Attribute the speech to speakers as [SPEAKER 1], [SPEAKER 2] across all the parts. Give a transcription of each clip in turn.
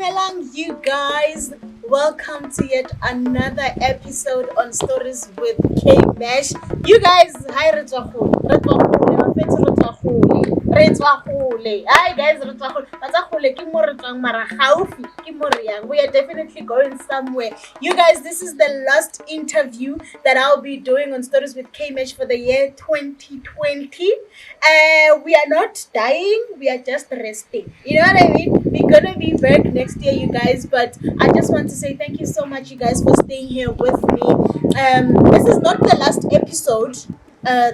[SPEAKER 1] Dumelang, you guys. Welcome to yet another episode on Stories with K Mesh. You guys, hi Retswahole. Hi guys, Retswahole. We are definitely going somewhere. You guys, this is the last interview that I'll be doing on Stories with K Mesh for the year 2020. We are not dying, we are just resting. You know what I mean? We're gonna be back next year, you guys. But I just want to say thank you so much, you guys, for staying here with me. This is not the last episode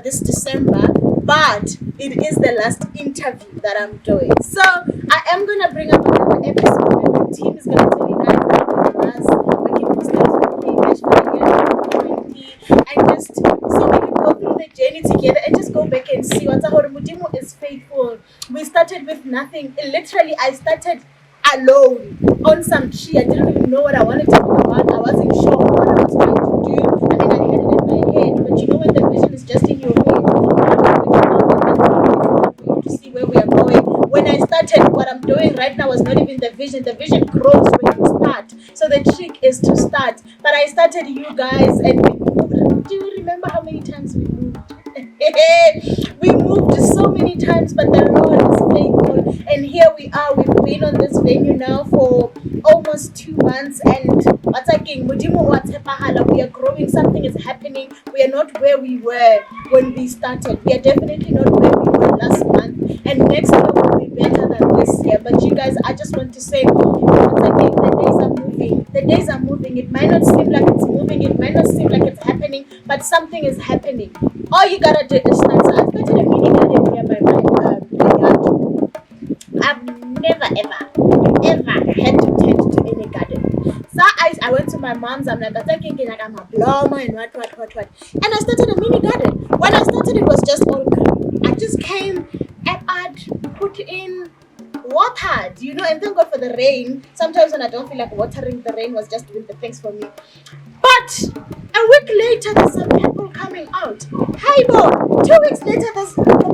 [SPEAKER 1] this December, but it is the last interview that I'm doing. So I am gonna bring up another episode where my team is gonna tell you guys about the last working for Stories with K-Mesh for the year 2020, and just so we can go through the journey together and just go back and see what Mudimo is faithful. We started with nothing. Literally, I started alone on some tree. I didn't even know what I wanted to talk about. I wasn't sure what I was trying to do. I mean, I had it in my head, but you know when the vision is just in your head, to see where we are going. When I started, what I'm doing right now was not even the vision. The vision grows when you start. So the trick is to start. But I started, you guys, and we moved. Do you remember how many times we moved? We moved so many times, but the Lord is faithful. And here we are. We've been on this venue now for almost 2 months. And what's again? We are growing. Something is happening. We are not where we were when we started. We are definitely not where we were last month. And next year will be better than this year. But you guys, I just want to say, once again, the days are moving. The days are moving. It might not seem like it's moving. It might not seem like it's happening, but something is happening. All you gotta do is start. So I started a mini garden here by my yard. I've never ever had to tend to any garden. So I went to my mom's. I'm like, I'm a blossom and what. And I started a mini garden. When I started, it was just all green. I just came and I'd put in watered, and thank God for the rain. Sometimes when I don't feel like watering, the rain was just doing the things for me. But a week later, there's some purple coming out. Hey, Bo, 2 weeks later, the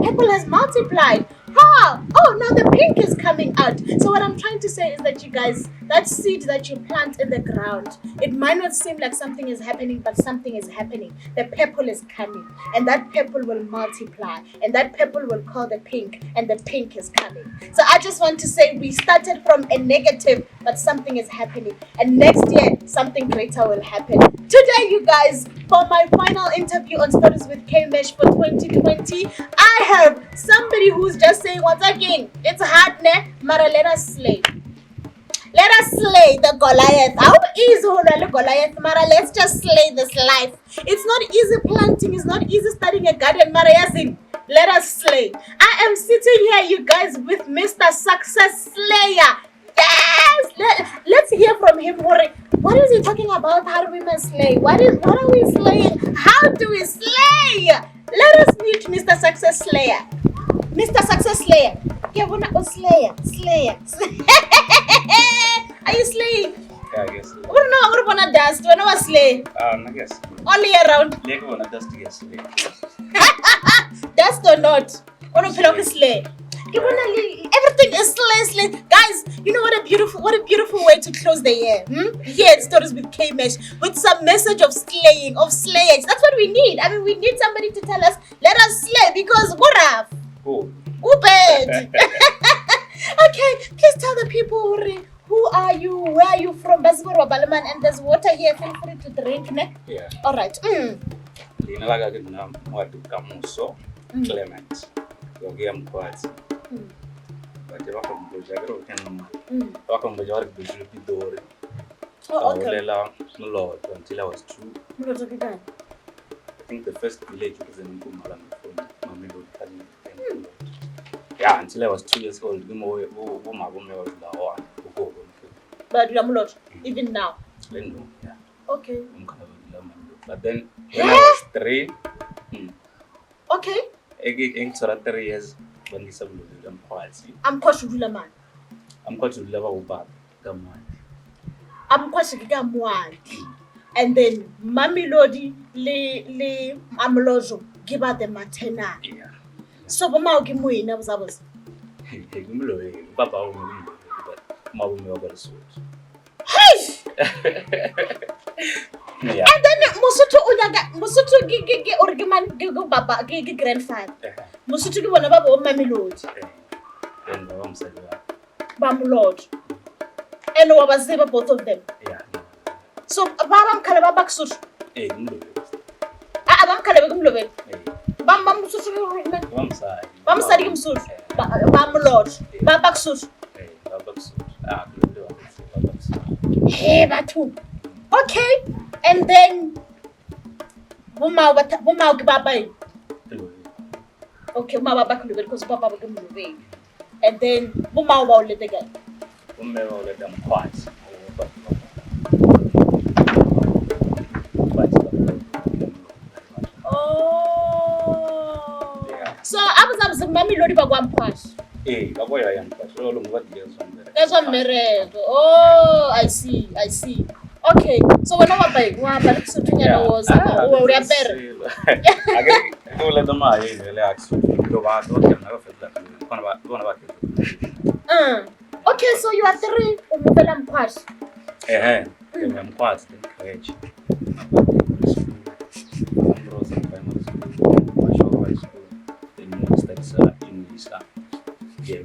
[SPEAKER 1] purple has multiplied. Oh, now the pink is coming out. So what I'm trying to say is that you guys, that seed that you plant in the ground, it might not seem like something is happening, but something is happening. The purple is coming, and that purple will multiply, and that purple will call the pink, and the pink is coming. So I just want to say we started from a negative, but something is happening, and next year something greater will happen. Today, you guys, for my final interview on Stories with K-Mesh for 2020, I have somebody who's just saying once again, it's hard, ne? Mara, let us slay. Let us slay the Goliath. How easy the Goliath, Mara? Let's just slay this life. It's not easy planting. It's not easy starting a garden, Mara. Let us slay. I am sitting here, you guys, with Mr. Success Slayer. Yes! Let's hear from him. What is he talking about? How do we slay? What are we slaying? How do we slay? Let us meet Mr. Success Slayer. Mr. Success Slayer. Slayer. Are you slaying?
[SPEAKER 2] Yeah, I guess.
[SPEAKER 1] We're gonna dust. When I was slay.
[SPEAKER 2] I guess.
[SPEAKER 1] All year round.
[SPEAKER 2] Lego wanna dust yes.
[SPEAKER 1] Dust or not? Slay. Everything is slay. Guys, you know what a beautiful way to close the year. Here at Stories with K-Mesh, with some message of slaying, of slayers. That's what we need. I mean, we need somebody to tell us, let us slay, because Guraf.
[SPEAKER 2] Who?
[SPEAKER 1] Ubed. Okay, please tell the people, who are you? Where are you from? Basiboro Balaman, and there's water here. Feel free to drink, ne?
[SPEAKER 2] Yeah.
[SPEAKER 1] All right.
[SPEAKER 2] Linalaga kina mwatu Kamuso Clement. Yogia mkwati. But wako mbojagro kenoma. Wako mbojagro bidori.
[SPEAKER 1] Oh, okay.
[SPEAKER 2] Lela Lord until I was 2.
[SPEAKER 1] I
[SPEAKER 2] I think the first village was in Mpumalanga from Mamelodi. Yeah, until I was 2 years old.
[SPEAKER 1] But you are not even now.
[SPEAKER 2] Yeah.
[SPEAKER 1] Okay.
[SPEAKER 2] But then when I was 3,
[SPEAKER 1] Okay.
[SPEAKER 2] I 3 years when I was
[SPEAKER 1] I'm Kwashudula man.
[SPEAKER 2] I'm quite to level back. Come on.
[SPEAKER 1] I'm Kwashika. And then Mamelodi le Amlozo give her the maternal.
[SPEAKER 2] Yeah.
[SPEAKER 1] So Bama Gimuina was ours.
[SPEAKER 2] Papa mabume wa Lesotho.
[SPEAKER 1] Hey!
[SPEAKER 2] Yeah.
[SPEAKER 1] And then Mosotho or baba grandfather. Mosotho ke bona ba bo Mamelodi.
[SPEAKER 2] Then wa msadi wa.
[SPEAKER 1] Ba Molodi. And wa ba tseba both of them.
[SPEAKER 2] Yeah.
[SPEAKER 1] So baba mkhale ba Basotho.
[SPEAKER 2] Mlobedi.
[SPEAKER 1] Ba mkhale ba Mlobedi. Ba Mosotho ba msadi ke Mosotho. Ba Molodi. Ba Basotho.
[SPEAKER 2] Ba Basotho. Mlobedi wa Basotho.
[SPEAKER 1] Hey, batho. Okay. And then Bumau ke baba. Okay, Baba back because Baba ke Mlobedi. And then Bumau ba o lete kae?
[SPEAKER 2] Umme wa le dam kwat.
[SPEAKER 1] Oh.
[SPEAKER 2] Yeah.
[SPEAKER 1] So abuzabuz Mamelodi ba kwa Mkhwashi.
[SPEAKER 2] Ba boya yang kwat. Lo ngwa diyezo mbere.
[SPEAKER 1] That's one merego. Oh, I see. Okay, so when I was like, wow, but it's something I was, we are better.
[SPEAKER 2] Again, you let them know, you relax. You want to get never feel that.
[SPEAKER 1] Okay, so you are 3 Umubelam Kwash.
[SPEAKER 2] I'm quite the courage.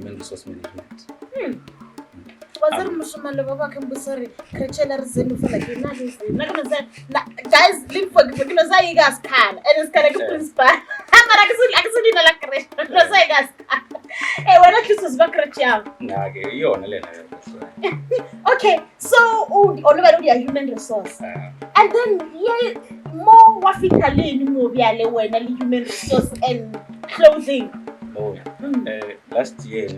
[SPEAKER 2] Resource management.
[SPEAKER 1] Was Mushumale Baba can be sorry, Krechela Zenu for like guys, live for you guys can, and it's kind of a principal. I'm not actually like Krechela. Hey, when I choose back Okay, so all about your human resource. And then more wafikali in Mobiale when human resource and clothing.
[SPEAKER 2] Oh, last year,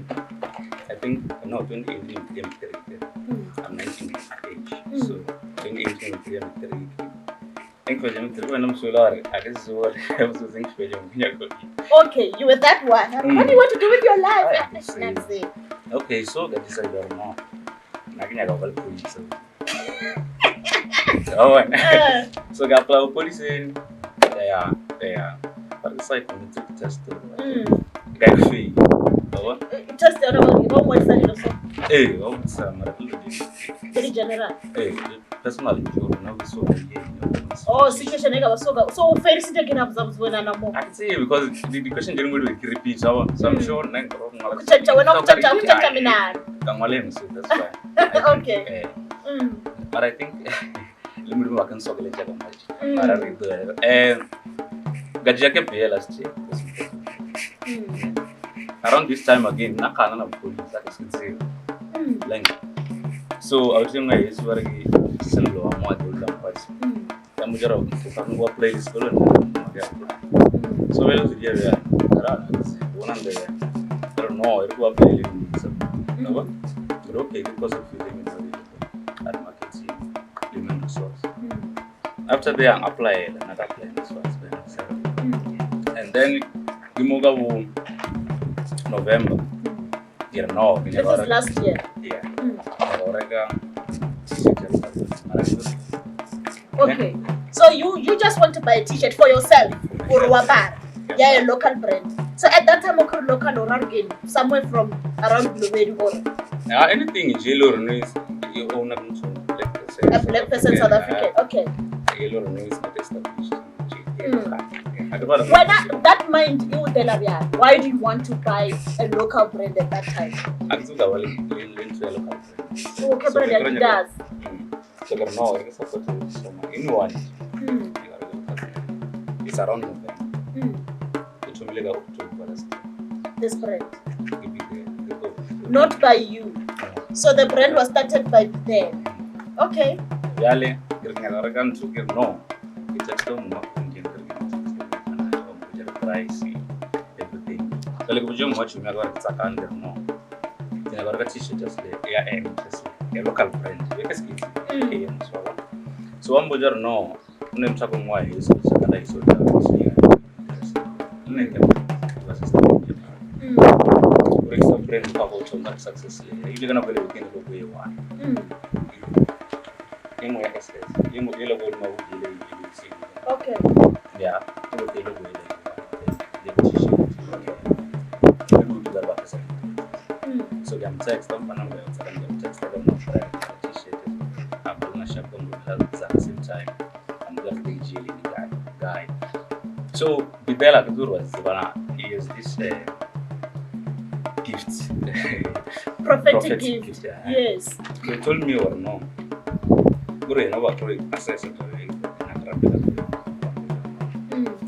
[SPEAKER 2] I think, no, 2018 became 30. I'm 19 age. So, 2018 became 30. I think when I'm so large, I guess what I was thinking.
[SPEAKER 1] Okay, you were that one. What do you want to do with your life?
[SPEAKER 2] Okay, so that is I don't know. I think I got police. So, got police in. They are. But the site on the test. Guy free.
[SPEAKER 1] Just the other one,
[SPEAKER 2] What's
[SPEAKER 1] very general.
[SPEAKER 2] Personally,
[SPEAKER 1] Oh, situation so very situation can have some when I'm more.
[SPEAKER 2] I see because the question didn't really repeat. So I'm sure next that's why.
[SPEAKER 1] Okay.
[SPEAKER 2] But I think let me work on so Gajake pay last year. Around this time again, nakana na police that is zero. Like so I was saying my is very similar to what you done twice. I'm just talking about playlist so well the year one and I don't know it was playlist no but okay because of feeling at market human resource. After they apply another place and then Gimoga November. No,
[SPEAKER 1] this is last year.
[SPEAKER 2] Yeah.
[SPEAKER 1] Okay. So you just want to buy a t-shirt for yourself or Wabar. Yeah, a local brand. So at that time, okay, local or again, somewhere from around Mlobedi or
[SPEAKER 2] anything in jail or news, you own a
[SPEAKER 1] black person South African. Okay.
[SPEAKER 2] Yellow news not established.
[SPEAKER 1] Why that mind you why do you want to buy a local brand at that time? Okay, brand it does.
[SPEAKER 2] So no, it's anyone. It's around November. It's only October.
[SPEAKER 1] This brand. Not by you. So the brand was started by them. Okay.
[SPEAKER 2] Yale, no. It's a stone. Pricey, everything. So like we just watch me ago it's a calendar no. Then I got a t-shirt just a local brand. So one budget no. Name talking why is another is so brand couple to not success. You're gonna believe in the way you want.
[SPEAKER 1] Okay.
[SPEAKER 2] Yeah. So I'm text them and I'm text t-shirt. I'm gonna shop on at the same time. I'm just the jailing guy. So Bibela Kadur was he has this gift.
[SPEAKER 1] Prophetic gift.
[SPEAKER 2] Yeah.
[SPEAKER 1] Yes.
[SPEAKER 2] They told me or no. Guru you know what to access it.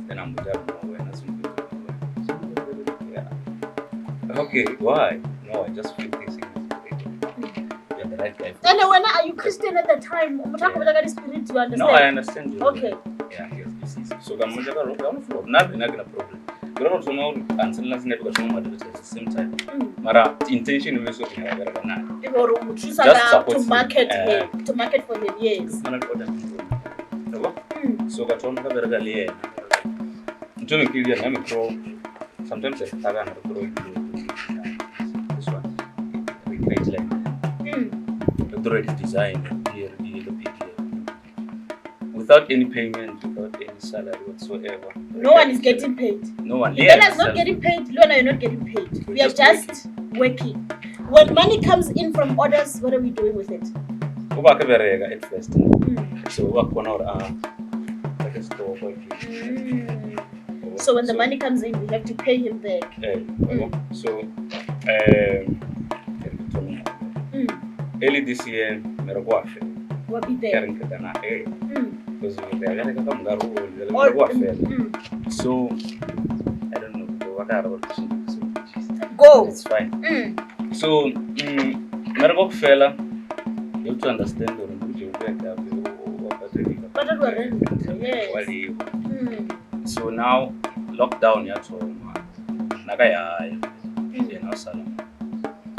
[SPEAKER 2] Then I'm there when yeah. Okay, why? No, I just feel this you're the right guy.
[SPEAKER 1] And when are you Christian at the time? Spirit, you understand?
[SPEAKER 2] No, I understand you.
[SPEAKER 1] Okay.
[SPEAKER 2] Yeah, yes. So I'm not going to nothing a problem. You're not so until last night because no at the same time. Mara intention is okay.
[SPEAKER 1] Just to market him, to market for him, yes.
[SPEAKER 2] So got on the very Johnny Killian, I'm a pro. Sometimes I have a pro. This one. Great like the already designed here, without any payment, without any salary whatsoever.
[SPEAKER 1] No one is getting paid.
[SPEAKER 2] No one.
[SPEAKER 1] Lena is not getting paid. Luana, you're not getting paid. We are just working. When money comes in from orders, what are we doing with it?
[SPEAKER 2] At first. So work 1 hour. Like a store working.
[SPEAKER 1] So when the money comes in, we have to pay him back.
[SPEAKER 2] So early this year,
[SPEAKER 1] We'll be there.
[SPEAKER 2] Because so I don't know what are
[SPEAKER 1] go.
[SPEAKER 2] It's fine. So Mergo fella, you have to understand the so now lockdown ya thoma nakaya yena salama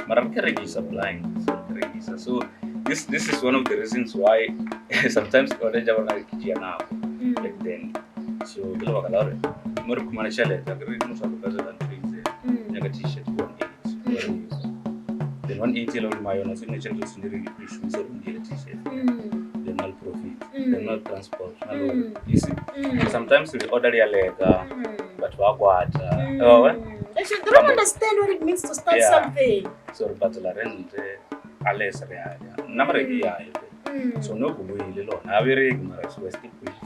[SPEAKER 2] mara register blind so this is one of the reasons why sometimes order jabana kijana like then so bilo bakala more kumana chale takri no sabu kaza dan freeze nyaga t-shirt 180 then 180 lo mayo na signature to sundiri issue so ndile t-shirt then no profit then no transport no you see sometimes we order ya lega but wakwata
[SPEAKER 1] they don't understand what it means to start something
[SPEAKER 2] so but la rent alesa ya namre ya so no go ile lo na very ignorant so stick with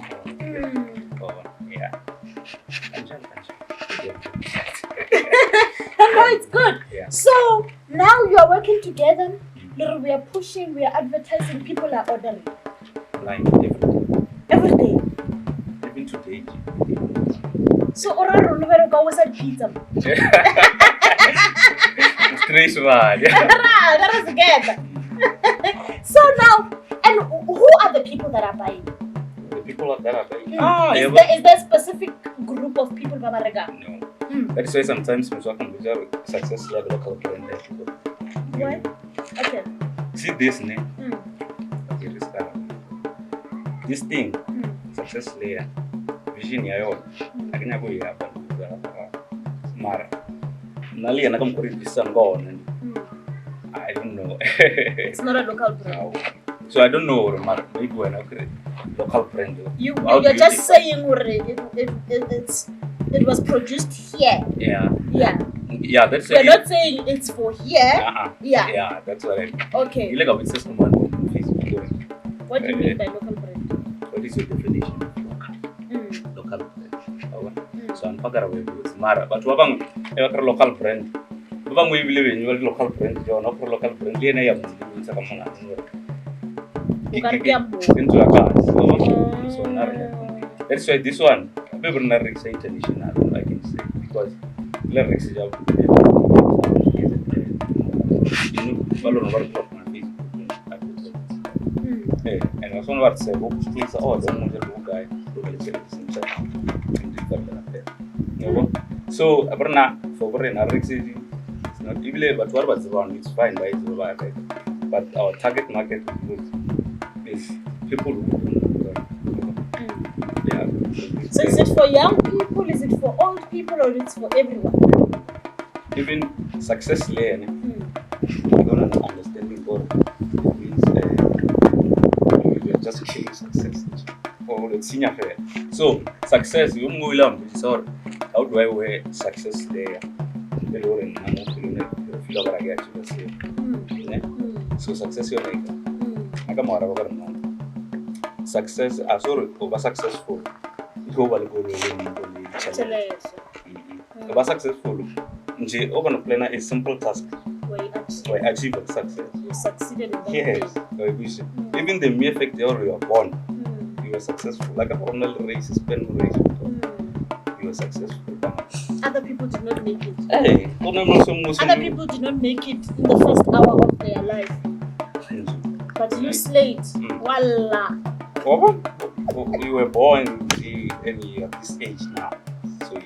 [SPEAKER 2] yeah
[SPEAKER 1] no, it's good. So now you are working together. We are pushing, we are advertising, people are ordering.
[SPEAKER 2] Like
[SPEAKER 1] every day.
[SPEAKER 2] Even today.
[SPEAKER 1] So oraro no go with pizza.
[SPEAKER 2] Stress rad.
[SPEAKER 1] That is together. So now, and who are the people that are buying?
[SPEAKER 2] The people that are buying.
[SPEAKER 1] Is there a specific group of people Babarega?
[SPEAKER 2] No. That's why sometimes we talk about success like local brand.
[SPEAKER 1] Why? Okay.
[SPEAKER 2] See this name. Okay, this thing, success layer, vision yayo. Akina go yapa. Mara. Nali anakam kuri bisan go on. I don't know.
[SPEAKER 1] It's not a local brand.
[SPEAKER 2] So I don't know, Mara. Maybe when I local brand.
[SPEAKER 1] You're just saying it was produced here. Yeah,
[SPEAKER 2] that's
[SPEAKER 1] we're not saying it's for here.
[SPEAKER 2] Yeah, that's what I mean.
[SPEAKER 1] Okay.
[SPEAKER 2] You like a system on Facebook.
[SPEAKER 1] What do you mean by local brand?
[SPEAKER 2] What is your definition of local? Local brand. So I'm Pagara with Mara, but Wabang ever local brand. Wabang we believe in your local brand, you're not for local brand. Into a car. So that's why this one, people not say international, I can say, because lyrics is out. Follow over top my Facebook. And also what say, please, oh, don't know the guy, so Abrana for Brena Rexy, it's not evil, but what was wrong, it's fine by it. But our target market is people who
[SPEAKER 1] so is it for young people, is it for old people, or it's for everyone?
[SPEAKER 2] Even success layer, I don't understand before. It means you're just killing success. Or the senior fair. So success, you move along. So how do I wear success layer? So success you're like, success, sorry, over successful. Go well, go
[SPEAKER 1] Challenge.
[SPEAKER 2] Over successful. Nje, open planner a simple task. Why achieve success?
[SPEAKER 1] You succeeded in that
[SPEAKER 2] Yes,
[SPEAKER 1] thing.
[SPEAKER 2] even the mere fact that you were born, you were successful. Like a formal race, pen race, you were successful.
[SPEAKER 1] Other people did not make it.
[SPEAKER 2] Hey,
[SPEAKER 1] Other people did not make it in the first hour of their life. But you slayed. Voila.
[SPEAKER 2] You were born and you're at this age now. So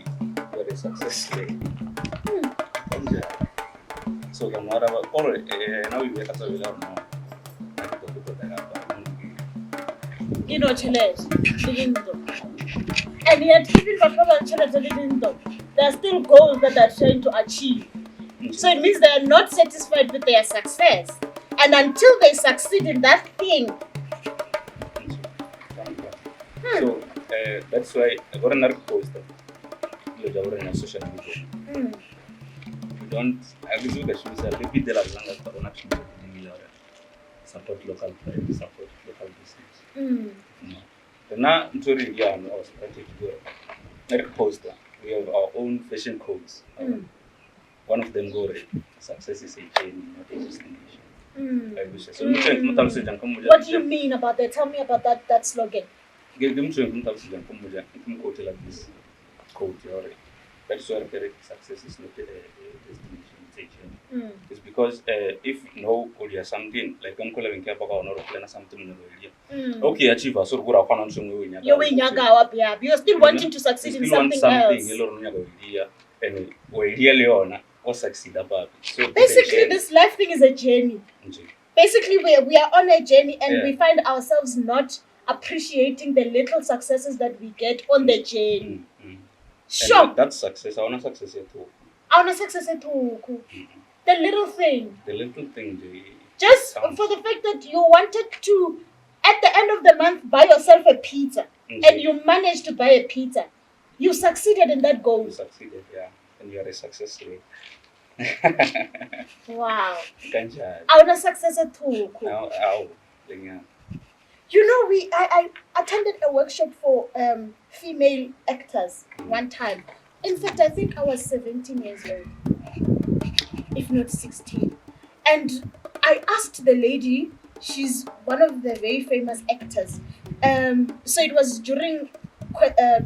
[SPEAKER 2] you're a success rate. So the more about now we wake up so we don't know.
[SPEAKER 1] You know, challenge. Didn't know. And yet, even Papa and challenge didn't know. There are still goals that they're trying to achieve. So it means they are not satisfied with their success. And until they succeed in that thing.
[SPEAKER 2] So that's why I got another post on social media. You don't, I guess you should say, maybe there are longer for an action support local pride, support local business. Now, sorry, yeah, I was trying to do another poster. We have our own fashion codes. One of them go red. Success is a journey, not a destination. So
[SPEAKER 1] what do you mean about that? Tell me about that slogan.
[SPEAKER 2] That's why success is not a destination, it's a journey. It's because if you know or something, like I'm calling or something, okay, achieve so good
[SPEAKER 1] you're still wanting to succeed in something else.
[SPEAKER 2] And we really or succeed about it. So
[SPEAKER 1] basically, this life thing is a journey. Basically, we are on a journey and we find ourselves not appreciating the little successes that we get on the journey. Sure.
[SPEAKER 2] That's success. I want success too.
[SPEAKER 1] The little thing.
[SPEAKER 2] The little thing.
[SPEAKER 1] Just for the fact that you wanted to, at the end of the month, buy yourself a pizza. And you managed to buy a pizza. You succeeded in that goal.
[SPEAKER 2] You succeeded, yeah. And you are a success story.
[SPEAKER 1] Wow. I want a success too. You know, I attended a workshop for female actors one time. In fact, I think I was 17 years old, if not 16. And I asked the lady, she's one of the very famous actors. So it was during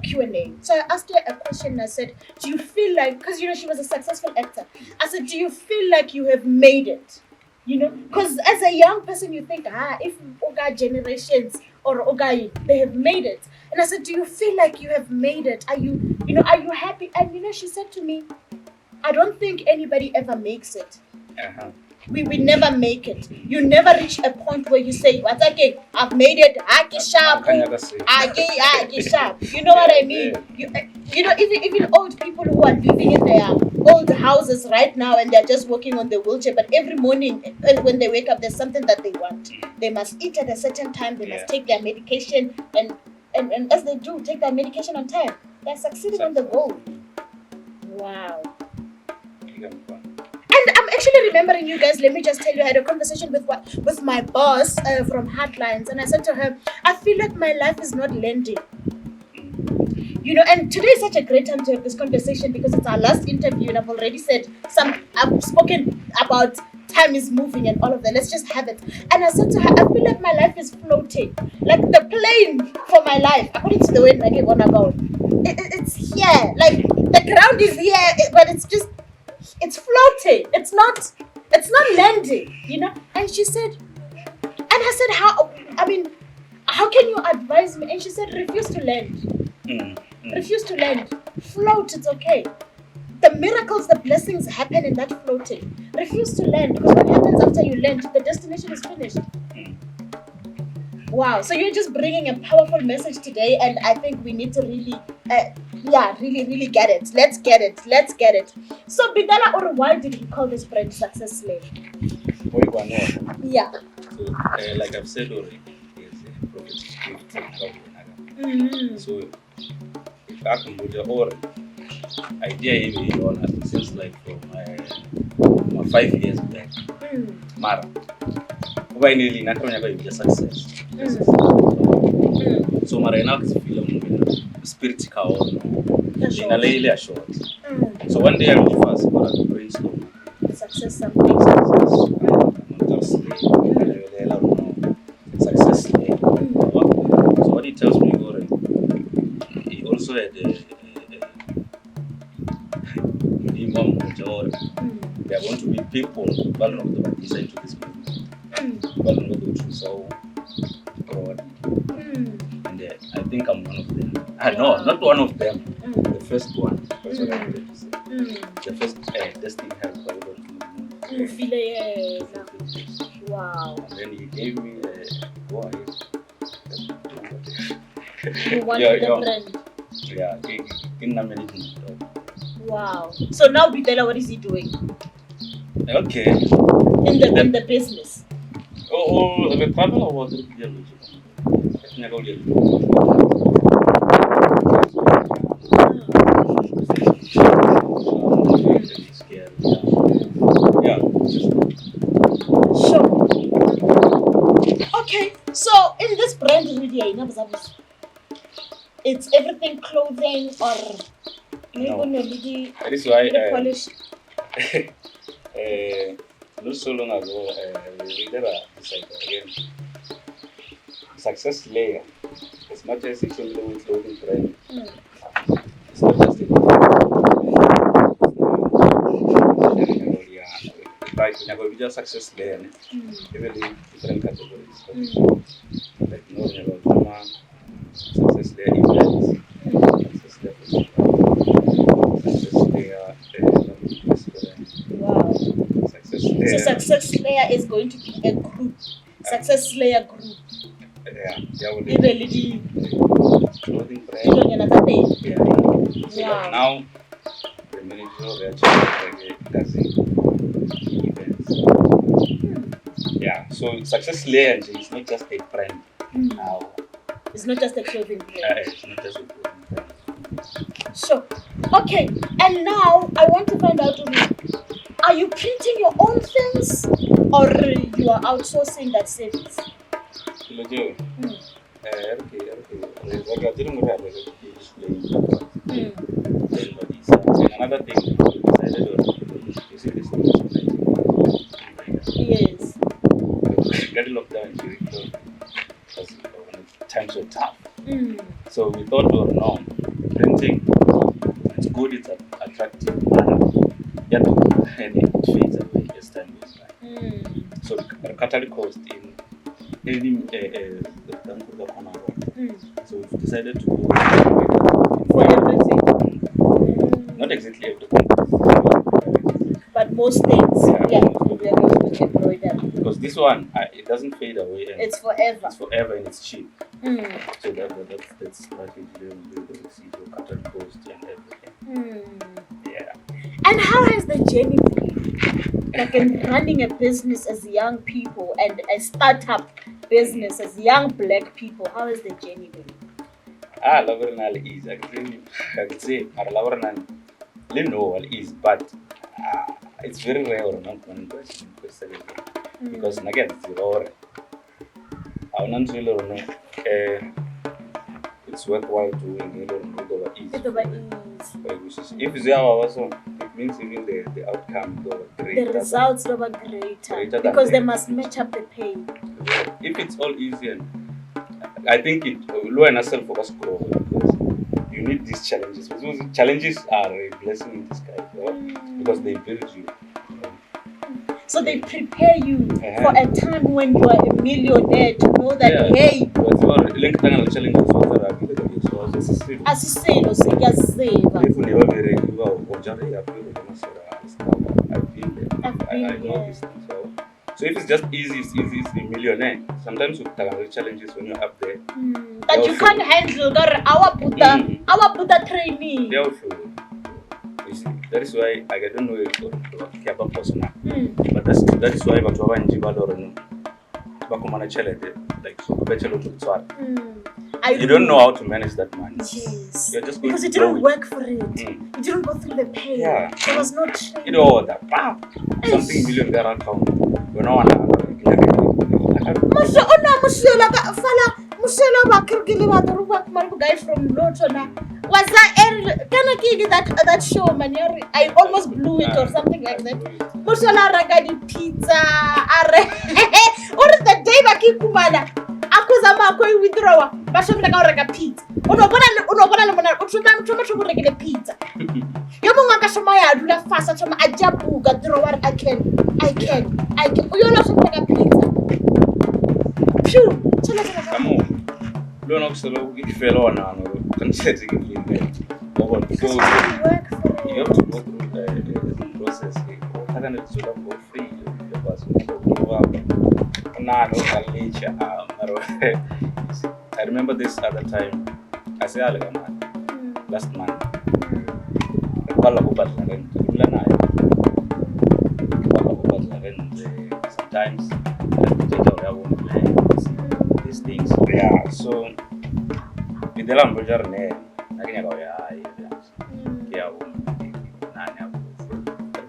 [SPEAKER 1] Q&A. So I asked her a question and I said, do you feel like, because you know she was a successful actor, I said, do you feel like you have made it? You know, because as a young person you think, if Oga generations or Oga, they have made it. And I said, do you feel like you have made it? Are you happy? And you know, she said to me, I don't think anybody ever makes it. We never make it. You never reach a point where you say, "What's again? I've made it. I get sharp. I get sharp." You know what I mean? You know, even old people who are living in their old houses right now and they're just working on their wheelchair, but every morning when they wake up, there's something that they want. They must eat at a certain time. They must take their medication, and as they do, take their medication on time. They're succeeding on the goal. Wow. And I'm actually remembering, you guys, let me just tell you, I had a conversation with my boss from Heartlines, and I said to her, I feel like my life is not landing. You know, and today is such a great time to have this conversation because it's our last interview and I've already said I've spoken about time is moving and all of that. Let's just have it. And I said to her, I feel like my life is floating. Like the plane for my life, according to the way I gave on about. It's here. Like the ground is here, but it's floating. It's not landing, you know? And she said, and I said, how can you advise me? And she said, refuse to land. Refuse to land. Float, it's okay. The miracles, the blessings happen in that floating. Refuse to land, because what happens after you land? The destination is finished. Wow, so you're just bringing a powerful message today, and I think we need to really, really get it. Let's get it. So Bidala, or why did he call this brand Success Slave? Yeah.
[SPEAKER 2] So, like I've said already, it's a prophetic gift. So, back in Buja, or idea even since like from 5 years back, Mara. finally nakanya ba your success. So mara ina feel spirit ka on ina lele short. So one day I will fast but I brainstorm
[SPEAKER 1] Success something.
[SPEAKER 2] Just success. So what he tells me, he also had Imam Major. There are going to be people vulnerable to decide to this movement. Vulnerable to so God. And I think I'm one of them. No, not one of them. The first one. That's what I wanted to say. The first testing help.
[SPEAKER 1] Wow.
[SPEAKER 2] And then he gave me go ahead.
[SPEAKER 1] You wanted the brand.
[SPEAKER 2] Yeah, in management.
[SPEAKER 1] Wow. So now Bitela, what is he doing?
[SPEAKER 2] Okay.
[SPEAKER 1] In the business.
[SPEAKER 2] Oh, the travel was the yeah.
[SPEAKER 1] Sure. Okay. So in this brand really, it's everything clothing or
[SPEAKER 2] No.
[SPEAKER 1] that
[SPEAKER 2] That is why
[SPEAKER 1] polish.
[SPEAKER 2] not so long ago we decided again success layer as much as it's only with clothing brand. It's not just like we just success layer really different categories. Like success layer events, success layer
[SPEAKER 1] Wow.
[SPEAKER 2] success layer.
[SPEAKER 1] So success layer is going to be a group. Success layer group.
[SPEAKER 2] Yeah,
[SPEAKER 1] Even
[SPEAKER 2] clothing brand.
[SPEAKER 1] yeah.
[SPEAKER 2] So
[SPEAKER 1] Wow.
[SPEAKER 2] like now the manager we are changing events. Yeah, so success layer is not just a brand now.
[SPEAKER 1] It's not just a clothing brand.
[SPEAKER 2] It's not just a clothing brand.
[SPEAKER 1] Sure. Okay. And now I want to find out, are you printing your own things or you are outsourcing that service?
[SPEAKER 2] Okay. Another thing, we decided on using this
[SPEAKER 1] Yes.
[SPEAKER 2] Get locked down because times were tough. So we thought, oh no, printing, it's good, it's attractive, yet and it fades away as time goes by. So the catalytic cost in any so we've decided to go
[SPEAKER 1] For everything.
[SPEAKER 2] not exactly everything,
[SPEAKER 1] but most things, we are going with embroidery.
[SPEAKER 2] because this one it doesn't fade away and
[SPEAKER 1] It's forever.
[SPEAKER 2] it's forever and it's cheap. So that's strategy we see your catalytic cost and everything. Yeah.
[SPEAKER 1] And how has the journey been? Like in running a business as young people and a startup business as young black people, how has the journey been?
[SPEAKER 2] Laboral is I could say laboral is, but it's very rare or not one question because again it's rare. I don't know it's worthwhile doing if it's also it means even the outcome
[SPEAKER 1] the results are greater because they must match up the pay.
[SPEAKER 2] If it's all easy, and I think it low and self focus grow because you need these challenges. Because challenges are a blessing in disguise, because they build you.
[SPEAKER 1] So they prepare you for a time when you are a millionaire to know that hey.
[SPEAKER 2] I know this thing. So if it's just easy, it's a millionaire. Sometimes you have challenges when you're up there.
[SPEAKER 1] That you can't handle. Our Buddha training.
[SPEAKER 2] You see, that is why I don't know if about person. But that is why like so you don't know how to manage that money.
[SPEAKER 1] Yes.
[SPEAKER 2] You're just
[SPEAKER 1] because you didn't work for it. You didn't go through the pain.
[SPEAKER 2] Yeah.
[SPEAKER 1] There was no training.
[SPEAKER 2] You know that something million account. You know
[SPEAKER 1] Musho ona mushela ka fala mushela ba kirgile ba do ba kumar guy from Lotona. Was that that show man? I almost blew it or something like that. Mushela raga di pizza are or the day ba kikumana. Akuza ma ko withdraw ba shomela ka raga pizza. Uno bona le mona o tshuma go rekile pizza. Yo mongwe ka shoma ya dula fasa tshoma a jabuka draw I can. Uyo lo shoma ka pizza. Phew, chala.
[SPEAKER 2] Amo. Lo no kuselo ikifelo wana no concept ikile. Bobo so you have to go through the process. Kana ne tsuda go free because I remember this other time. I say last month. Sometimes these things. Yeah, so with the Lamborghini name, I think about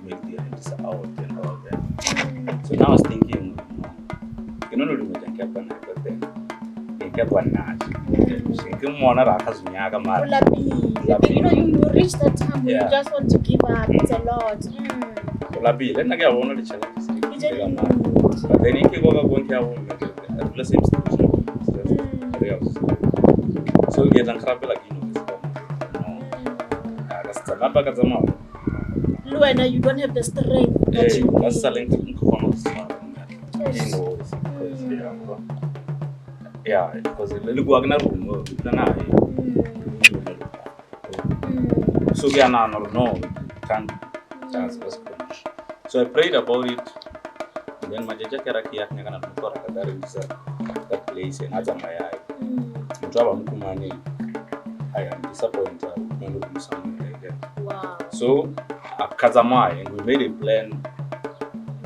[SPEAKER 2] make the ends out and all that. So now I was thinking, you know, but then kept one night.
[SPEAKER 1] You know, you reach that time where you just want to give up. It's a lot.
[SPEAKER 2] But then you go going to the same situation. So get a crap like
[SPEAKER 1] Luena, you don't have the strength that you need.
[SPEAKER 2] That's selling yeah, because the Wagner room, so we are now no can't transfer. So I prayed about it. And then my judge that place in Azamaya. I am disappointed when looking somewhere like that.
[SPEAKER 1] Wow.
[SPEAKER 2] So Kazamai, and we made a plan.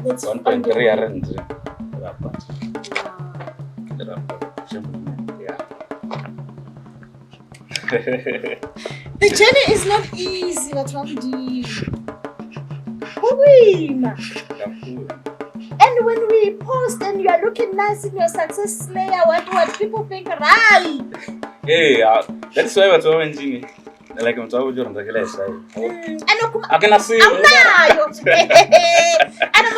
[SPEAKER 1] That's
[SPEAKER 2] 1.3 around
[SPEAKER 1] the journey is not easy, but and when we post and you are looking nice in your success layer, what people think, right?
[SPEAKER 2] Hey, that's why we're talking. Like I'm talking to you, I can see you.
[SPEAKER 1] And I'm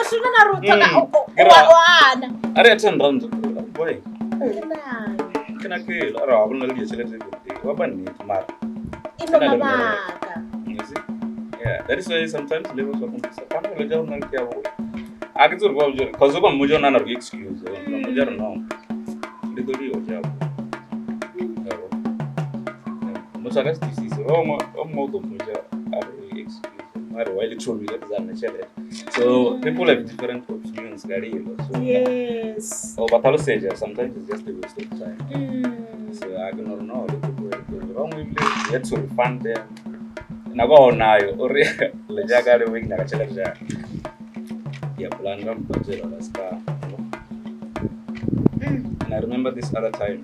[SPEAKER 2] I didn't turn around. Boy, can I kill or I will not get selected? What I need tomorrow? Yeah, that is why sometimes levels of I can go because of a Mujan excuse. No, Musagas is almost excuse. Why you told me that so people have different opinions, so
[SPEAKER 1] yes.
[SPEAKER 2] Oh, but I'll say sometimes it's just a waste of time. So I don't know. Wrong with it. Let's refund them. Now go on now. Or Lejaga wing na challenge. Yeah, plan them budget or star. And I remember this other time.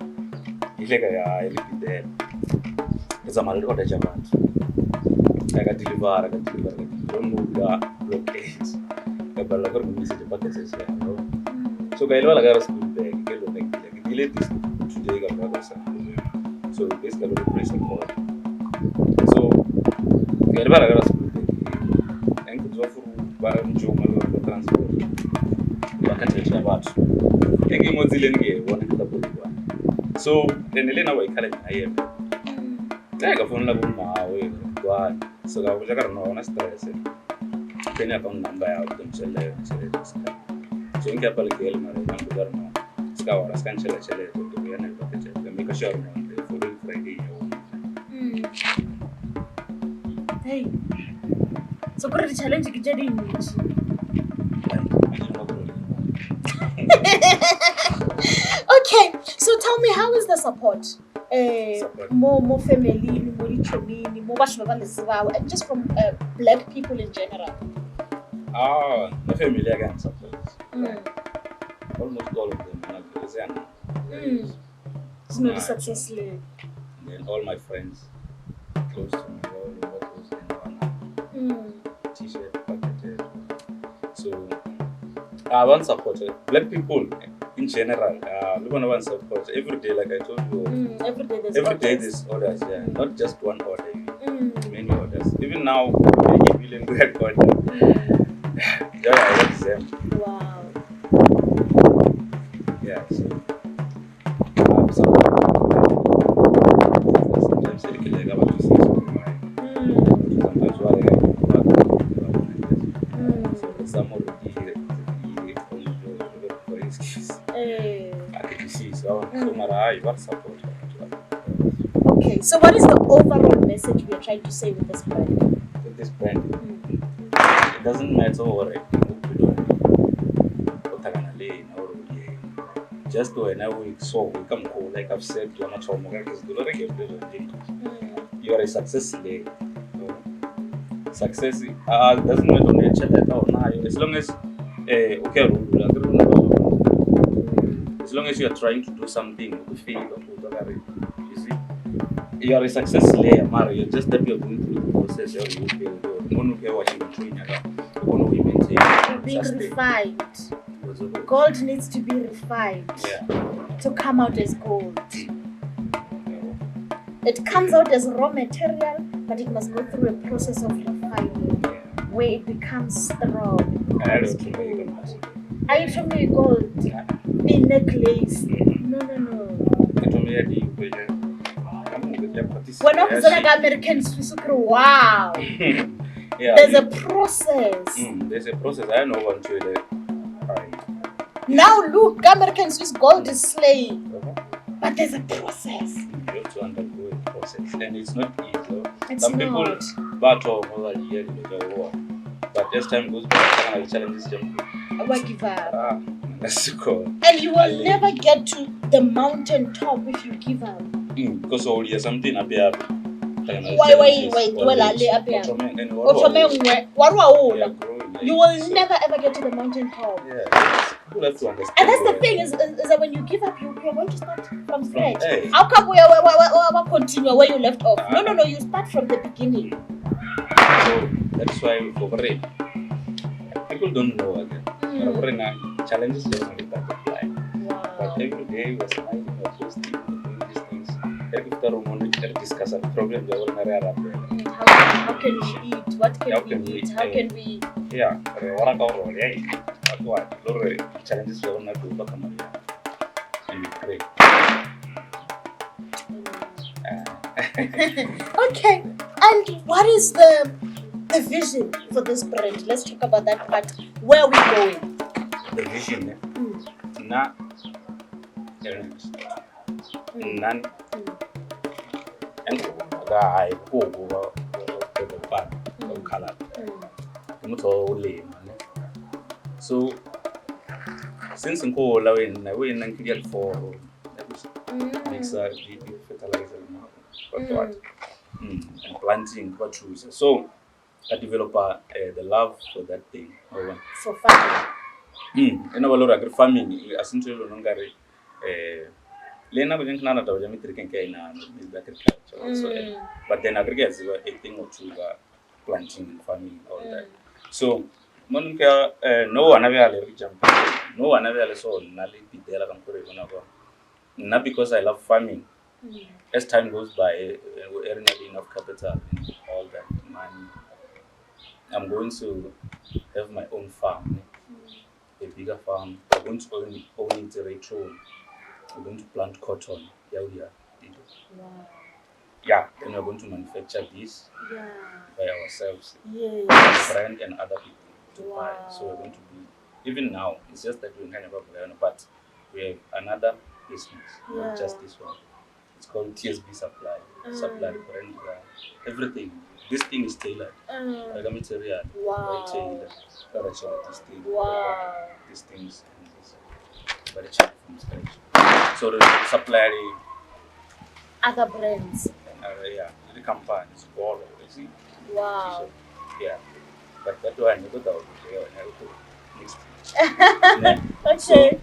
[SPEAKER 2] I lived there. It's a matter of the Japan. I got deliver. Don't move the blockades. The Balagar message packets. So Gaila got a school bag. Delete this today. So this got a place called. So Gaila got a school bag. And could offer Baran Jomal transport. Vacantation about taking Mozillian one in the book. So then Elena was calling I am. Take a phone level my way. So I was like, no, stress. Then I found number out themselves. So in Capel Gale, my number, Scour, a scanchella, to be an advocate, and make a sure for the Friday.
[SPEAKER 1] Hey, so what is the challenge you get in? Okay, so tell me, how is the support? More family, more community, more and just from black people in general.
[SPEAKER 2] The family again support. Almost all of them are
[SPEAKER 1] it's not successfully.
[SPEAKER 2] And all my friends close to me, all close in T-shirt, packeted. So I want supported black people. in general, look on one support every day, like I told you.
[SPEAKER 1] Every day there's
[SPEAKER 2] Every day
[SPEAKER 1] orders.
[SPEAKER 2] there's orders, yeah. Not just one order,
[SPEAKER 1] Mm.
[SPEAKER 2] many orders. Even now, we make a million weird order. Yeah, I exam.
[SPEAKER 1] Wow.
[SPEAKER 2] Yeah, so sometimes I like about to see something like sometimes what so some of the support.
[SPEAKER 1] Okay, so what is the overall message we are trying to say with this brand?
[SPEAKER 2] With this brand, it doesn't matter what we do. Just when we saw we come cool, like I've said, you're not you are a success lady. Success doesn't matter nature that or now. As long as as long as you are trying to do something, you feel you see, you are a success layer, Mario. You're just that you're going through the process. You feel
[SPEAKER 1] Being refined. Gold needs to be refined to come out as gold. It comes out as raw material, but it must go through a process of refining where it becomes strong. Are you showing me gold in necklace? No. When I was like American Swiss, wow. There's a process.
[SPEAKER 2] There's a process. I know one to
[SPEAKER 1] Now look, American Swiss gold is slaying. But there's a process.
[SPEAKER 2] You have to undergo a process. And it's not easy.
[SPEAKER 1] It's
[SPEAKER 2] Some
[SPEAKER 1] not.
[SPEAKER 2] people battle more than a year in the war. But as time goes by, the challenges jump.
[SPEAKER 1] I won't give up.
[SPEAKER 2] That's cool.
[SPEAKER 1] And you will never get to the mountain top if you give up.
[SPEAKER 2] Because all year something up here.
[SPEAKER 1] Why? You will never ever get to the mountain top.
[SPEAKER 2] Yeah. People have to understand.
[SPEAKER 1] And that's the thing is that when you give up, you're going to start from scratch.
[SPEAKER 2] Hey.
[SPEAKER 1] How come we continue where you left off? No. You start from the beginning.
[SPEAKER 2] So that's why for Korea, people don't know again. Challenges just only multiply.
[SPEAKER 1] Wow.
[SPEAKER 2] But every day we're smiling, we're posting, we're doing these things. Every time we discuss a problem, we are
[SPEAKER 1] how can we eat? What can we eat? How can we?
[SPEAKER 2] Yeah, challenges we want to overcome, and we pray.
[SPEAKER 1] Okay, and what is the vision for this brand? Let's talk about that part. Where are we going?
[SPEAKER 2] The vision, not none, and I go the part of color. So, since I'm going away in create for mix fertilizer and planting what trees. So, I develop the love for that thing.
[SPEAKER 1] For farming.
[SPEAKER 2] In our agri farming, essentially no longer Lena was in Canada, was agriculture. So, but then agriculture is a thing or two planting and farming all that. So, no one ever jump. No one ever saw Nali be there. Not because I love farming. As time goes by, we earn enough capital and all that money. I'm going to have my own farm, a bigger farm. I'm going to own it retro. We're going to plant cotton. Wow. Yeah, then we're going to manufacture this by ourselves.
[SPEAKER 1] Yes.
[SPEAKER 2] Brand and other people to buy. So we're going to be, even now, it's just that we're kind of but we have another business, not just this one. It's called TSB Supply. Supply brand, everything. This thing is tailored. Like a material.
[SPEAKER 1] Wow.
[SPEAKER 2] Tailored. This thing.
[SPEAKER 1] Wow.
[SPEAKER 2] These things and this. Very cheap from scratch. So the supply
[SPEAKER 1] Other brands.
[SPEAKER 2] The company is all you see.
[SPEAKER 1] Wow.
[SPEAKER 2] So, yeah. But that one you go down next.
[SPEAKER 1] Okay.
[SPEAKER 2] So,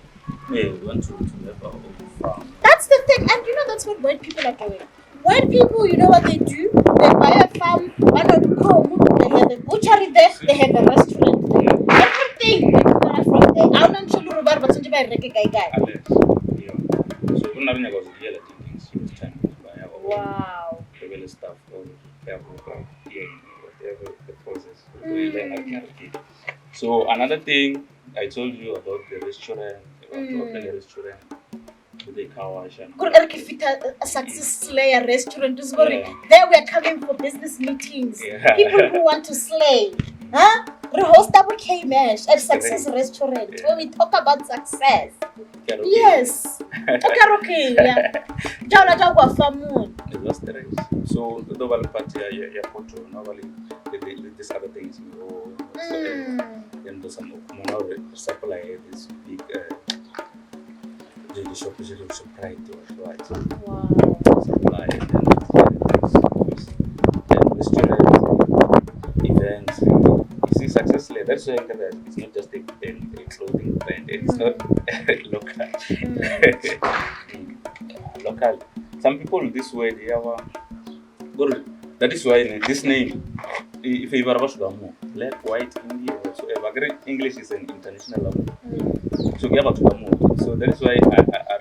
[SPEAKER 2] we want to have our own farm.
[SPEAKER 1] That's the thing, and that's what white people are doing. White people, what they do? They buy a farm, they have a butchery there, they have a restaurant there. Everything they got from there. I'm not sure about but sonje ba reke kae kae.
[SPEAKER 2] Unless, yeah. So when I was here, I think she was trying to buy our
[SPEAKER 1] Wow.
[SPEAKER 2] own stuff or whatever the process. We learn how to keep. So another thing I told you about the restaurant, about to open a restaurant with the car wash and
[SPEAKER 1] Kuri ere ke fita a success slayer restaurant is going.
[SPEAKER 2] Yeah.
[SPEAKER 1] There we are coming for business meetings.
[SPEAKER 2] Yeah.
[SPEAKER 1] People who want to slay. Huh? We host double K Mash at Success Restaurant
[SPEAKER 2] Yeah.
[SPEAKER 1] where we talk about success.
[SPEAKER 2] karaoke.
[SPEAKER 1] Yes. Okay, yeah. Jana jagwa famun.
[SPEAKER 2] It was the race. So the double party ya photo normally with these other things or then do some more supply this big the shop is supply to right.
[SPEAKER 1] Wow.
[SPEAKER 2] Supply and restaurant events. You see successfully. That's why it's not just a clothing brand. It's not local. Local. Some people this way they have good. That is why this name. If you ever watch Gamu, black, white, Indian, whatsoever. English is an international language. So you have to Gamu. So that is why I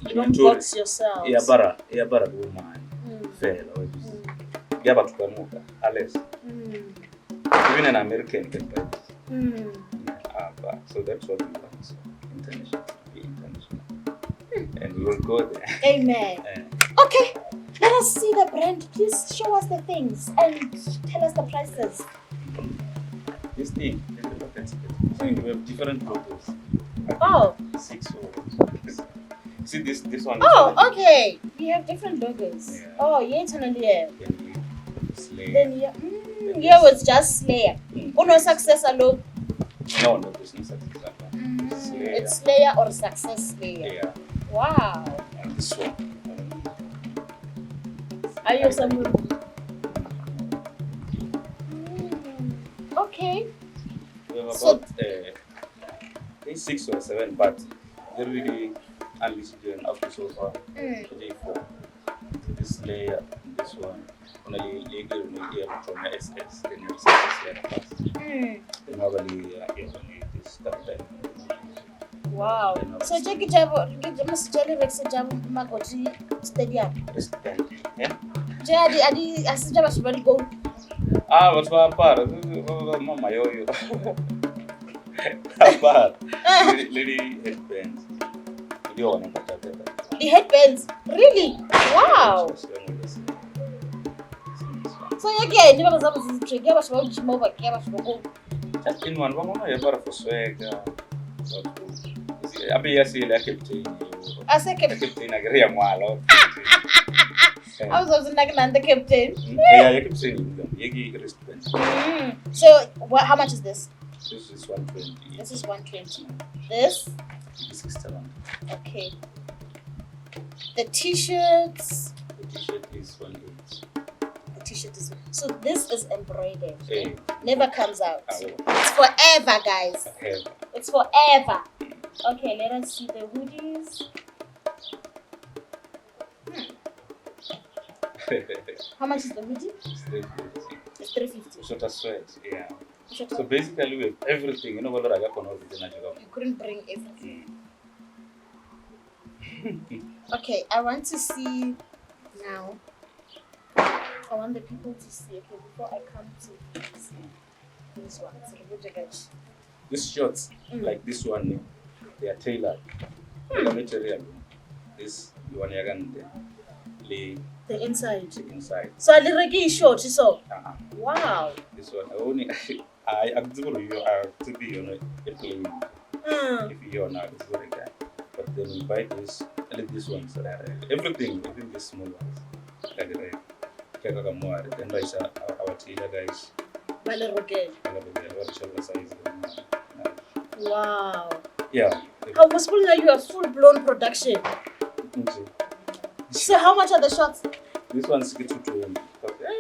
[SPEAKER 1] You don't box yourself.
[SPEAKER 2] yeah, bara woman. Fair. You have to Gamu. Alice. Even an American can buy this. So that's what we want. International. Be international. And we will go there.
[SPEAKER 1] Amen. Okay. Let us see the brand. Please show us the things and tell us the prices.
[SPEAKER 2] This thing, so you have different logos.
[SPEAKER 1] Oh.
[SPEAKER 2] 6 logos. See this one.
[SPEAKER 1] Oh, okay. We have different logos.
[SPEAKER 2] Yeah.
[SPEAKER 1] Oh, yeah, yeah.
[SPEAKER 2] Slay.
[SPEAKER 1] Then yeah, yeah, was just Slayer. No successor logo.
[SPEAKER 2] No, there's no success. Slayer.
[SPEAKER 1] It's Slayer or Success Slayer.
[SPEAKER 2] Yeah.
[SPEAKER 1] Wow.
[SPEAKER 2] And this one.
[SPEAKER 1] Are you someone? Okay.
[SPEAKER 2] We have
[SPEAKER 1] So-
[SPEAKER 2] about 6 or 7, but they're really unlisted up to so far. Today 4. This layer, this one. Only legal from SS, then you see then normally this stuff there.
[SPEAKER 1] Wow. So check it out. Get Mr. Jelly Rex Jam Magoti Stadium.
[SPEAKER 2] Respect. Yeah.
[SPEAKER 1] Jadi asijaba shibali go.
[SPEAKER 2] What's my part? Mama yo. Apart. Lady headbands. You want to put that.
[SPEAKER 1] The headbands. Really? Wow. So again, you have some trick. You have some jimoba. You have some go.
[SPEAKER 2] Just in one, you have for swag. Abi yasi la captain.
[SPEAKER 1] I said captain.
[SPEAKER 2] Captain agreya mwalo.
[SPEAKER 1] I was also like the captain.
[SPEAKER 2] Yeah, you keep saying them. Yegi wristband.
[SPEAKER 1] So how much is this?
[SPEAKER 2] This is 120.
[SPEAKER 1] This is 120. This?
[SPEAKER 2] This is 7.
[SPEAKER 1] Okay. The t-shirts.
[SPEAKER 2] The t-shirt is 18.
[SPEAKER 1] The t-shirt is so this is embroidered.
[SPEAKER 2] Hey.
[SPEAKER 1] Never comes out.
[SPEAKER 2] I will
[SPEAKER 1] It's forever, guys.
[SPEAKER 2] have.
[SPEAKER 1] It's forever. Okay, let us see the hoodies. How much is the hoodie?
[SPEAKER 2] It's 350.
[SPEAKER 1] It's 350.
[SPEAKER 2] Short of sweat, yeah.
[SPEAKER 1] Shut
[SPEAKER 2] So
[SPEAKER 1] up.
[SPEAKER 2] basically we have everything. You know what I got on all the natural.
[SPEAKER 1] You couldn't bring everything. Okay, I want to see now. I want the people to see. Okay, before I come to see this one. So we'll check it.
[SPEAKER 2] These shorts, like this one, they are tailored. The material. This one you can lay
[SPEAKER 1] The inside.
[SPEAKER 2] inside.
[SPEAKER 1] So I literally short. So
[SPEAKER 2] Uh-huh.
[SPEAKER 1] wow.
[SPEAKER 2] This one only I actively you are to be a plain. If you're not, it's very good. But then we buy this, I like this one. So everything, even the small ones, like the then by our tailor guys,
[SPEAKER 1] Balerogel.
[SPEAKER 2] what shoulder size.
[SPEAKER 1] Wow.
[SPEAKER 2] Yeah.
[SPEAKER 1] How possible now you have full blown production? So how much are the shots?
[SPEAKER 2] This one's get to 20.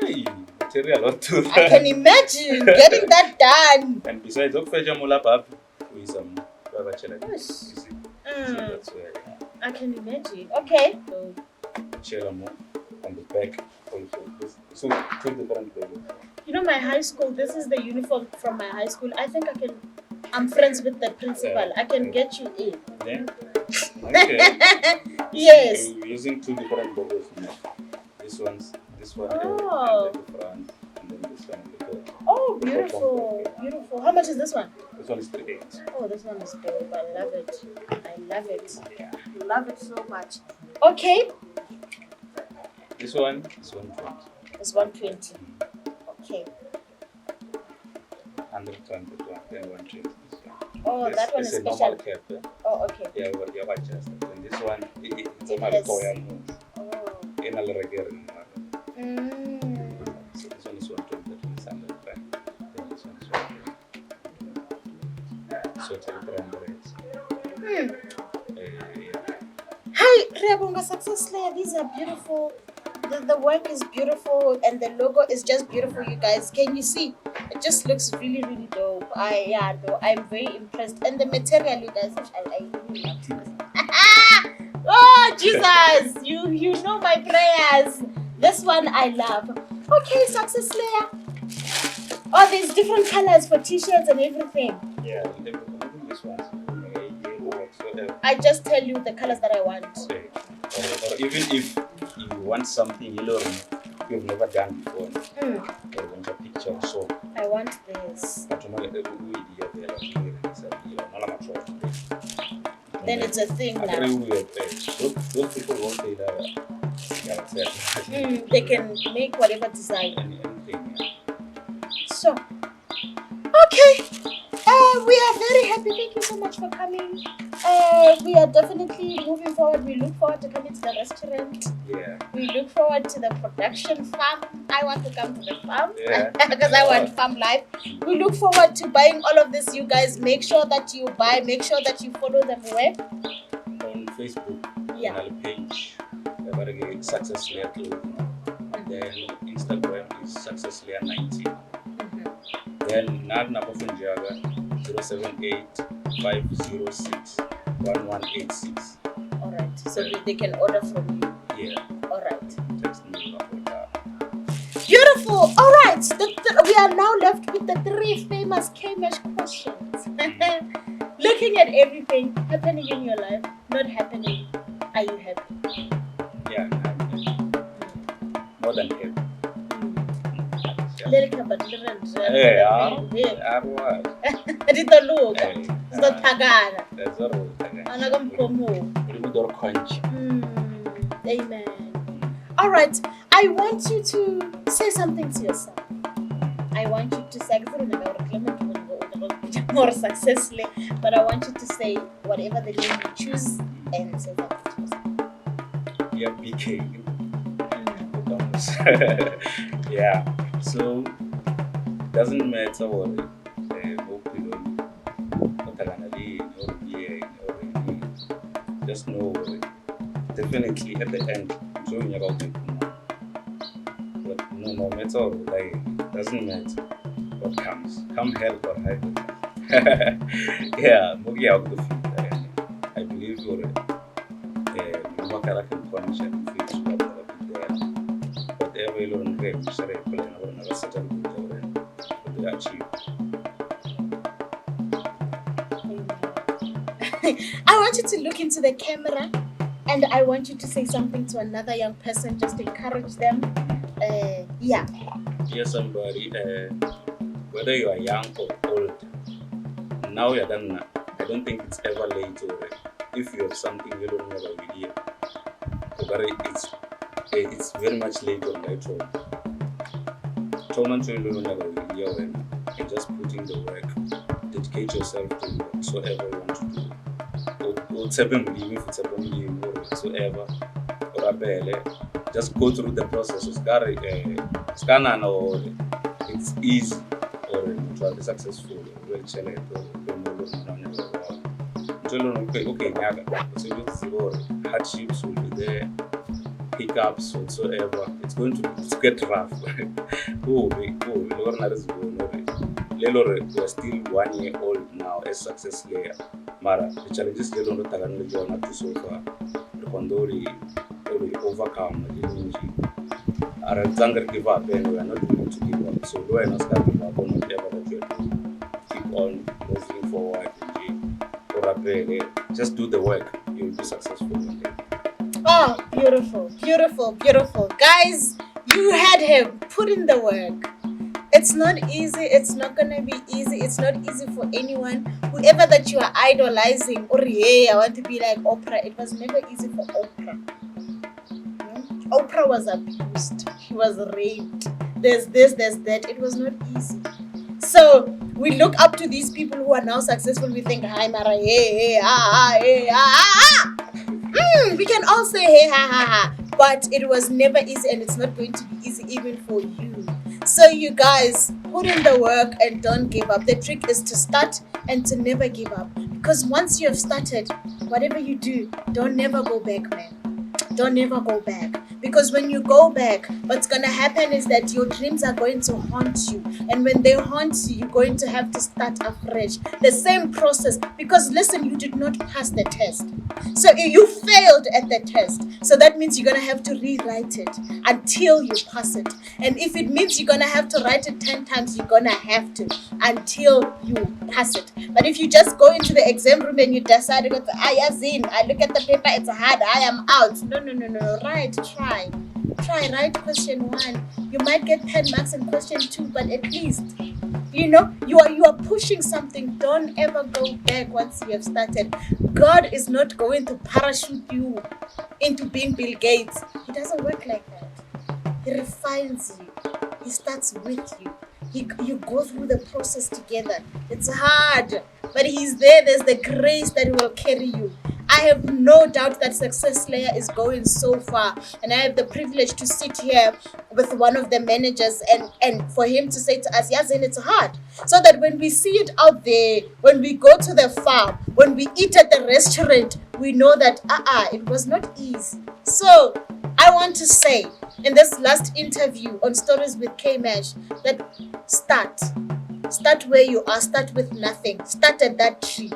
[SPEAKER 2] Hey, material lot too.
[SPEAKER 1] I can imagine getting that done.
[SPEAKER 2] And besides, okay, Jamula Pap, we some
[SPEAKER 1] Yes.
[SPEAKER 2] you see. So that's where
[SPEAKER 1] I can imagine. Okay. So,
[SPEAKER 2] Chelamo on the back also. So take the current level.
[SPEAKER 1] you know my high school, this is the uniform from my high school. I think I can I'm friends with the principal. I can get you in.
[SPEAKER 2] Yeah. Okay.
[SPEAKER 1] Yes.
[SPEAKER 2] We're using two different logos now. This one
[SPEAKER 1] Oh.
[SPEAKER 2] at the front, and then this one at the back.
[SPEAKER 1] Oh, beautiful. Beautiful. How much is this one?
[SPEAKER 2] This one is 38.
[SPEAKER 1] Oh, this one is dope. I love it. I love it.
[SPEAKER 2] Yeah.
[SPEAKER 1] Love it so much. Okay.
[SPEAKER 2] This one is 120.
[SPEAKER 1] It's 120. Okay.
[SPEAKER 2] 120, then 120. This one.
[SPEAKER 1] Oh,
[SPEAKER 2] This
[SPEAKER 1] that one is
[SPEAKER 2] a normal
[SPEAKER 1] special.
[SPEAKER 2] cap. Yeah,
[SPEAKER 1] Oh, okay.
[SPEAKER 2] you have adjusted. And this one, it's a
[SPEAKER 1] It has-
[SPEAKER 2] Maricoya move.
[SPEAKER 1] Oh.
[SPEAKER 2] In a regular.
[SPEAKER 1] Mm.
[SPEAKER 2] So this one is 120, that is 110. Then this one is 120. So it's a 300.
[SPEAKER 1] Hmm.
[SPEAKER 2] Yeah.
[SPEAKER 1] Hi, Rebonga Success Layer. These are beautiful. The work is beautiful and the logo is just beautiful, you guys. Can you see? It just looks really, really dope. I'm very impressed. And the material, you guys, I really love this. Oh, Jesus! You know my prayers. This one I love. Okay, Success Layer. Oh, there's different colors for t-shirts and everything.
[SPEAKER 2] Yeah, this one. Whatsoever.
[SPEAKER 1] I just tell you the colors that I want.
[SPEAKER 2] Okay. Or even if you want something you've never done before,
[SPEAKER 1] Mm,
[SPEAKER 2] or you want a picture or so,
[SPEAKER 1] I want this.
[SPEAKER 2] but you know,
[SPEAKER 1] Then it's a thing now.
[SPEAKER 2] Those people won't say that.
[SPEAKER 1] They can make whatever design.
[SPEAKER 2] Anything.
[SPEAKER 1] So, okay. We are very happy. Thank you so much for coming. We are definitely moving forward. We look forward to coming to the restaurant.
[SPEAKER 2] Yeah.
[SPEAKER 1] We look forward to the production farm. I want to come to the farm
[SPEAKER 2] Yeah.
[SPEAKER 1] because I want farm life. We look forward to buying all of this. You guys, make sure that you buy. Make sure that you follow them where?
[SPEAKER 2] On Facebook,
[SPEAKER 1] Yeah.
[SPEAKER 2] on our page, the Success Layer 2. Then Instagram is Success Layer 90. Then Nag Napofunjaga 078 506 1186.
[SPEAKER 1] All right. So they can order from you.
[SPEAKER 2] Yeah,
[SPEAKER 1] All right.
[SPEAKER 2] text me about that.
[SPEAKER 1] Beautiful. All right. We are now left with the 3 famous K-Mesh questions. Looking at everything happening in your life, not happening, are you happy?
[SPEAKER 2] Yeah, more than happy.
[SPEAKER 1] Lyrical, but little.
[SPEAKER 2] Yeah, what?
[SPEAKER 1] Dito look. Dito tagana.
[SPEAKER 2] That's all.
[SPEAKER 1] Anagam komo.
[SPEAKER 2] Rimudor Conch.
[SPEAKER 1] Amen. All right. I want you to say something to yourself. I want you to say more successfully, but I want you to say whatever the name you choose and say that to yourself.
[SPEAKER 2] Yeah, BK. Yeah, so doesn't matter what just know definitely at the end showing about it. But no matter like doesn't matter what comes. Come hell or high water. Yeah, Mugi out the future. I believe you're a condition whatever you learn great, achieve.
[SPEAKER 1] I want you to look into the camera and I want you to say something to another young person, just encourage them. Yeah.
[SPEAKER 2] Dear somebody, whether you are young or old, now you're done. I don't think it's ever late or if you have something you don't know about idea. It's very much late on that road. And just put in the work, dedicate yourself to whatsoever you want to do. If it's a belief or whatsoever, or a bele, just go through the process. It's easy or to be successful. Okay, hardships will be there. Hiccups whatsoever, it's going to get rough. We're still 1 year old now as Success Layer. Mara, the challenges they don't know to so far. The Kondori will overcome the energy. Our Zangar give up and we are not going to give up. So do I not start give up on whatever that you're doing. Keep on wrestling for what? Or up there, just do the work. You'll be successful one day.
[SPEAKER 1] Oh, beautiful, beautiful, beautiful. Guys, you had him. Put in the work. It's not easy. It's not going to be easy. It's not easy for anyone. Whoever that you are idolizing, or yeah, I want to be like Oprah. It was never easy for Oprah. Oprah was abused. She was raped. There's this, there's that. It was not easy. So we look up to these people who are now successful. We think, hi, Mara, hey, hey, we can all say, hey, ha. But it was never easy, and it's not going to be easy even for you. So you guys, put in the work and don't give up. The trick is to start and to never give up. Because once you have started, whatever you do, don't never go back, man. Don't never go back. Because when you go back, what's going to happen is that your dreams are going to haunt you. And when they haunt you, you're going to have to start afresh. The same process. Because listen, you did not pass the test. So you failed at the test. So that means you're going to have to rewrite it until you pass it. And if it means you're going to have to write it 10 times, you're going to have to until you pass it. But if you just go into the exam room and you decide, I look at the paper, it's hard, I am out. No. Try, write question 1. You might get 10 marks in question 2, but at least, you are pushing something. Don't ever go back once you have started. God is not going to parachute you into being Bill Gates. He doesn't work like that. He refines you. He starts with you. You go through the process together. It's hard, but he's there. There's the grace that will carry you. I have no doubt that Success Slayer is going so far, and I have the privilege to sit here with one of the managers and for him to say to us, yes, and it's hard. So that when we see it out there, when we go to the farm, when we eat at the restaurant, we know that it was not easy. So I want to say in this last interview on Stories with K-Mash that start where you are. Start with nothing. Start at that tree.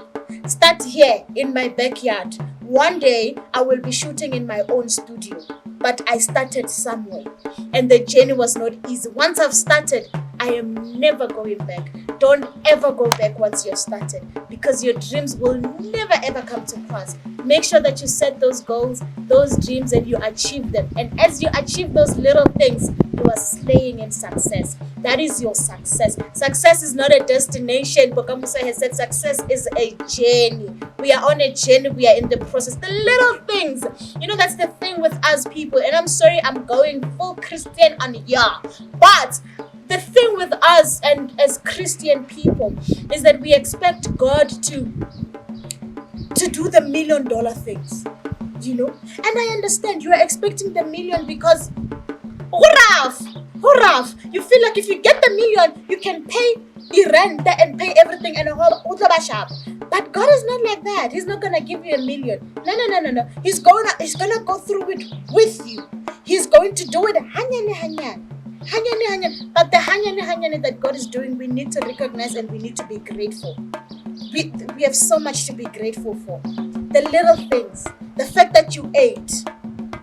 [SPEAKER 1] Start here in my backyard. One day I will be shooting in my own studio, but I started somewhere and the journey was not easy. Once I've started, I am never going back. Don't ever go back once you've started, because your dreams will never ever come to pass. Make sure that you set those goals, those dreams, and you achieve them. And as you achieve those little things, you are slaying in success. That is your success. Success is not a destination. Bokamusa has said success is a journey. We are on a journey. We are in the process. The little things. That's the thing with us people. And I'm sorry, I'm going full Christian on ya. But the thing with us and as Christian people is that we expect God to do the $1 million things. And I understand you are expecting the 1 million because hurrah, you feel like if you get the 1 million, you can pay the rent and pay everything and a whole shop. But God is not like that. He's not gonna give you 1 million. No. He's gonna go through it with you. He's going to do it hanyan. But the hanyan that God is doing, we need to recognize and we need to be grateful. We have so much to be grateful for. The little things. The fact that you ate.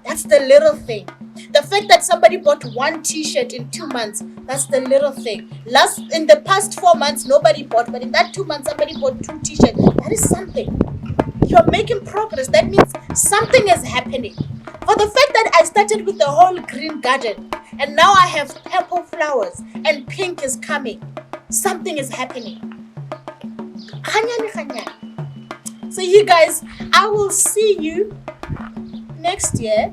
[SPEAKER 1] That's the little thing. The fact that somebody bought 1 t-shirt in 2 months, that's the little thing. In the past 4 months, nobody bought, but in that 2 months, somebody bought 2 t-shirts. That is something. You're making progress. That means something is happening. For the fact that I started with the whole green garden, and now I have purple flowers, and pink is coming, something is happening. So you guys, I will see you next year.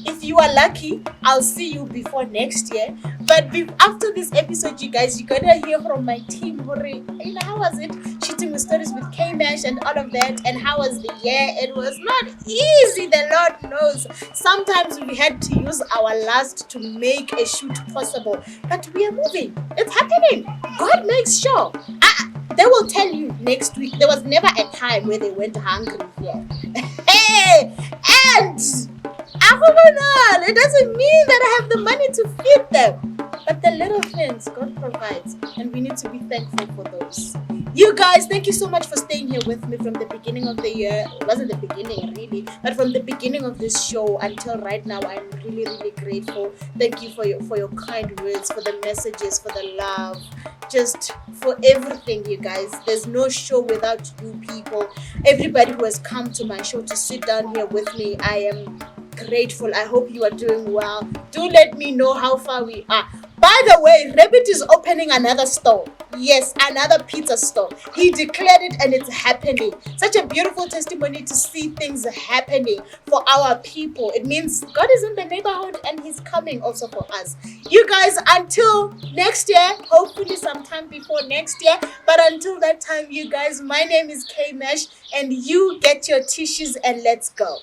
[SPEAKER 1] If you are lucky, I'll see you before next year. But after this episode, you guys, you're gonna hear from my team. How was it shooting with Stories with K-Mash and all of that? And how was the year? It was not easy, the Lord knows. Sometimes we had to use our last to make a shoot possible. But we are moving. It's happening. God makes sure. They will tell you next week. There was never a time where they went hungry here. Hey! And it doesn't mean that I have the money to feed them. But the little things God provides, and we need to be thankful for those. You guys, thank you so much for staying here with me from the beginning of the year. It wasn't the beginning really, but from the beginning of this show until right now, I'm really, really grateful. Thank you for your kind words, for the messages, for the love, just for everything, you guys. There's no show without you people. Everybody who has come to my show to sit down here with me, I am grateful. I hope you are doing well. Do let me know how far we are. By the way, Rabbit is opening another store. Yes, another pizza store. He declared it and it's happening. Such a beautiful testimony to see things happening for our people. It means God is in the neighborhood and He's coming also for us. You guys, until next year, hopefully sometime before next year, but until that time, you guys, my name is K Mesh and you get your tissues and let's go.